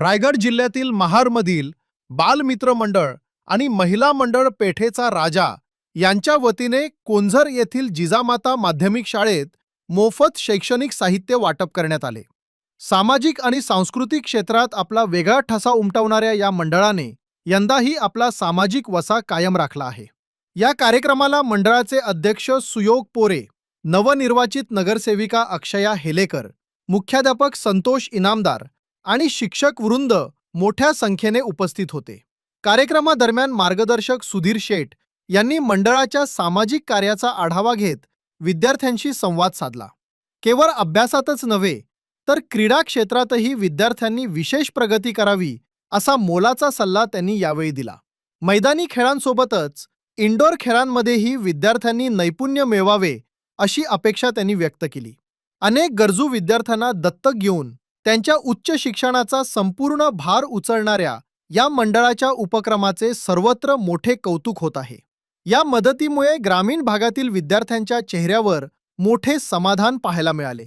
रायगड जिल्ह्यातील महाडमधील बालमित्र मंडळ आणि महिला मंडळ पेठेचा राजा यांच्या वतीने कोंझर येथील जिजामाता माध्यमिक शाळेत मोफत शैक्षणिक साहित्य वाटप करण्यात आले. सामाजिक आणि सांस्कृतिक क्षेत्रात आपला वेगळा ठसा उमटवणाऱ्या या मंडळाने यंदाही आपला सामाजिक वसा कायम राखला आहे. या कार्यक्रमाला मंडळाचे अध्यक्ष सुयोग पोरे, नवनिर्वाचित नगरसेविका अक्षया हेलेकर, मुख्याध्यापक संतोष इनामदार आणि शिक्षक वृंद मोठ्या संख्येने उपस्थित होते. कार्यक्रमादरम्यान मार्गदर्शक सुधीर शेठ यांनी मंडळाच्या सामाजिक कार्याचा आढावा घेत विद्यार्थ्यांशी संवाद साधला. केवळ अभ्यासातच नव्हे तर क्रीडा क्षेत्रातही विद्यार्थ्यांनी विशेष प्रगती करावी असा मोलाचा सल्ला त्यांनी यावेळी दिला. मैदानी खेळांसोबतच इंडोर खेळांमध्येही विद्यार्थ्यांनी नैपुण्य मिळवावे अशी अपेक्षा त्यांनी व्यक्त केली. अनेक गरजू विद्यार्थ्यांना दत्तक घेऊन त्यांच्या उच्च शिक्षणाचा संपूर्ण भार उचलणाऱ्या या मंडळाच्या उपक्रमाचे सर्वत्र मोठे कौतुक होत आहे. या मदतीमुळे ग्रामीण भागातील विद्यार्थ्यांच्या चेहऱ्यावर मोठे समाधान पाहायला मिळाले.